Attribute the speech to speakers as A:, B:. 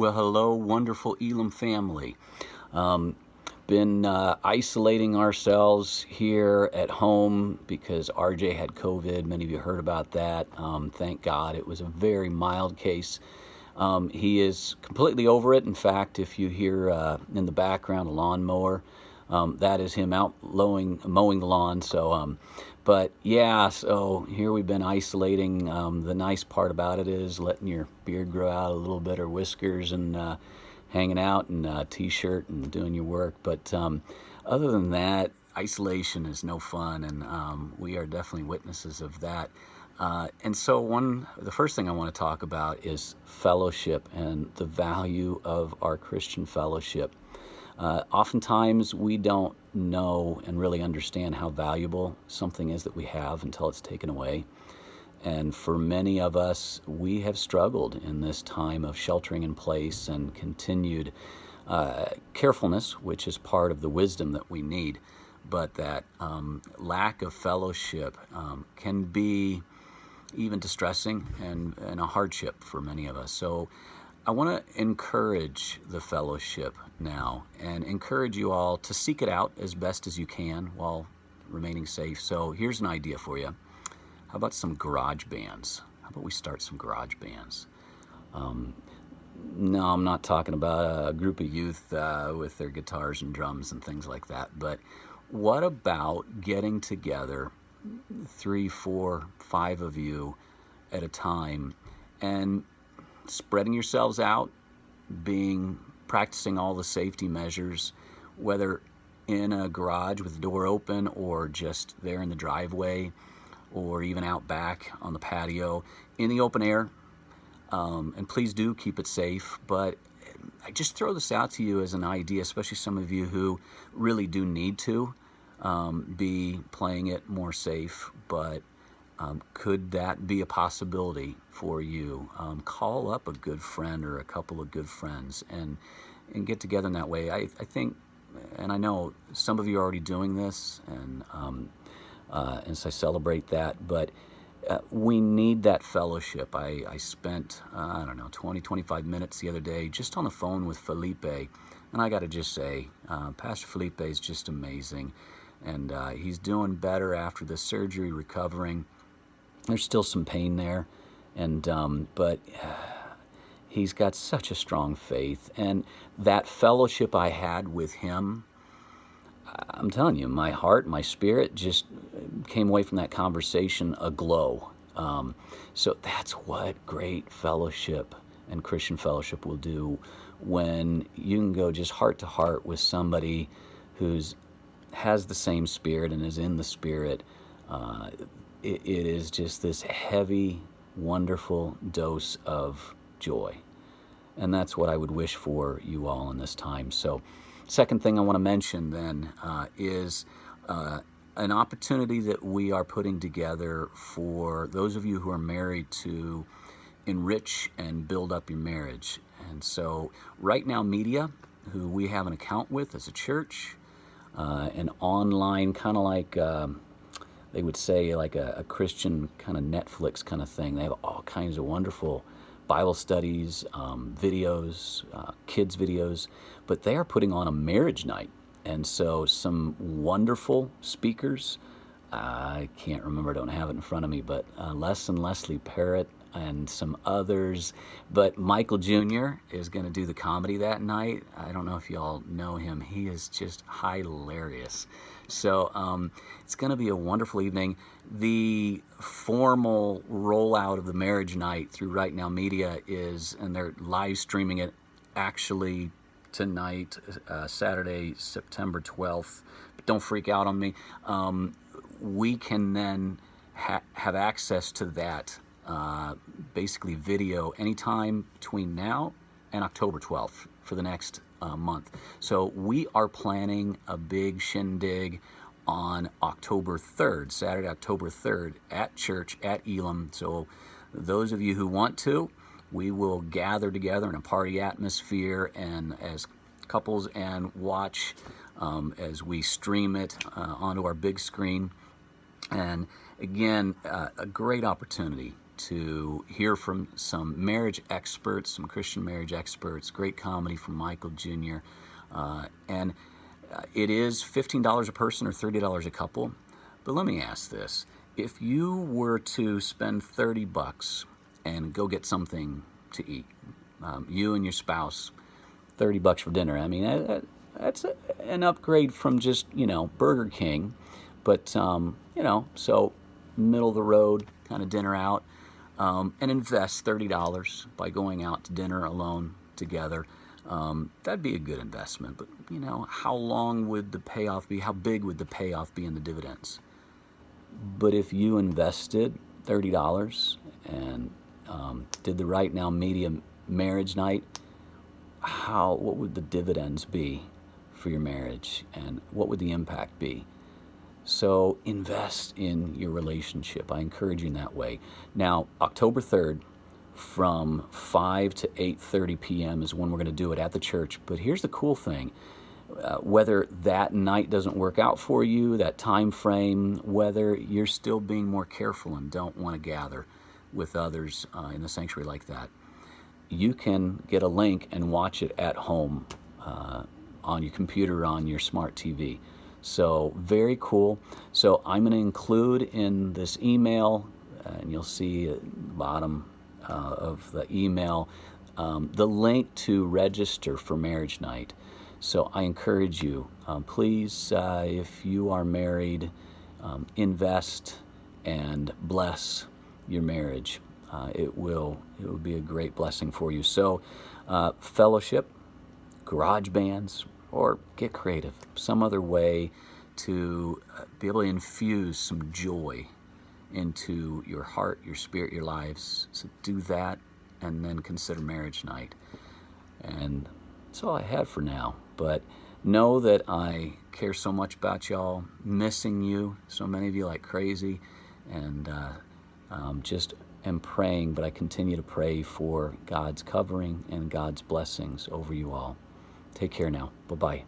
A: Well, hello, wonderful Elam family. Um, been isolating ourselves here at home because RJ had COVID. Many of you heard about that. Thank God it was a very mild case. He is completely over it. In fact, if you hear in the background a lawnmower, that is him out mowing the lawn. But yeah, so here we've been isolating. The nice part about it is letting your beard grow out a little bit, or whiskers, and hanging out in a t-shirt and doing your work. But other than that, isolation is no fun, and we are definitely witnesses of that. And so the first thing I want to talk about is fellowship and the value of our Christian fellowship. Oftentimes we don't know and really understand how valuable something is that we have until it's taken away. And for many of us, we have struggled in this time of sheltering in place and continued carefulness, which is part of the wisdom that we need. But that lack of fellowship can be even distressing and a hardship for many of us. So I want to encourage the fellowship now and encourage you all to seek it out as best as you can while remaining safe. So here's an idea for you. How about some garage bands? How about we start some garage bands? No, I'm not talking about a group of youth with their guitars and drums and things like that. But what about getting together, 3, 4, 5 of you at a time, and spreading yourselves out, practicing all the safety measures, whether in a garage with the door open or just there in the driveway, or even out back on the patio, in the open air. And please do keep it safe. But I just throw this out to you as an idea, especially some of you who really do need to be playing it more safe. But could that be a possibility for you? Call up a good friend or a couple of good friends and get together in that way. I think, and I know some of you are already doing this, and so I celebrate that, but we need that fellowship. I spent, 20, 25 minutes the other day just on the phone with Felipe, and I got to just say, Pastor Felipe is just amazing, and he's doing better after the surgery, recovering. There's still some pain there, but he's got such a strong faith, and that fellowship I had with him, I'm telling you, my heart, my spirit just came away from that conversation aglow. So that's what great fellowship and Christian fellowship will do, when you can go just heart to heart with somebody who's has the same spirit and is in the spirit. It is just this heavy, wonderful dose of joy. And that's what I would wish for you all in this time. So, second thing I want to mention then is an opportunity that we are putting together for those of you who are married to enrich and build up your marriage. And so, Right Now Media, who we have an account with as a church, an online kind of like they would say like a Christian kind of Netflix kind of thing. They have all kinds of wonderful Bible studies, videos, kids videos, but they are putting on a marriage night. And so some wonderful speakers, I can't remember, I don't have it in front of me, but Les and Leslie Parrott and some others. But Michael Jr. is going to do the comedy that night. I don't know if y'all know him. He is just hilarious. So it's going to be a wonderful evening. The formal rollout of the marriage night through Right Now Media and they're live streaming it actually tonight, Saturday, September 12th. But don't freak out on me. We can then have access to that basically video anytime between now and October 12th for the next month. So we are planning a big shindig on October 3rd, Saturday, October 3rd, at church at Elam. So those of you who want to, we will gather together in a party atmosphere and as couples and watch as we stream it onto our big screen. And again, a great opportunity to hear from some marriage experts, some Christian marriage experts. Great comedy from Michael Jr. And it is $15 a person or $30 a couple. But let me ask this. If you were to spend $30 and go get something to eat, you and your spouse, $30 for dinner. I mean, that's an upgrade from just, Burger King. But, so middle of the road kind of dinner out, and invest $30 by going out to dinner alone together. That'd be a good investment. But, how long would the payoff be? How big would the payoff be in the dividends? But if you invested $30 and did the Right Now Media marriage night, what would the dividends be for your marriage, and what would the impact be? So invest in your relationship. I encourage you in that way. Now, October 3rd, from 5 to 8:30 p.m. is when we're going to do it at the church. But here's the cool thing. Whether that night doesn't work out for you, that time frame, whether you're still being more careful and don't want to gather with others in the sanctuary like that, you can get a link and watch it at home on your computer, on your smart TV. So very cool. So I'm going to include in this email, and you'll see at the bottom of the email, the link to register for marriage night. So I encourage you, please, if you are married, invest and bless your marriage. It will be a great blessing for you. So fellowship, garage bands, or get creative, some other way to be able to infuse some joy into your heart, your spirit, your lives. So do that, and then consider marriage night. And that's all I have for now. But know that I care so much about y'all, missing you, so many of you like crazy, and just am praying, but I continue to pray for God's covering and God's blessings over you all. Take care now. Bye-bye.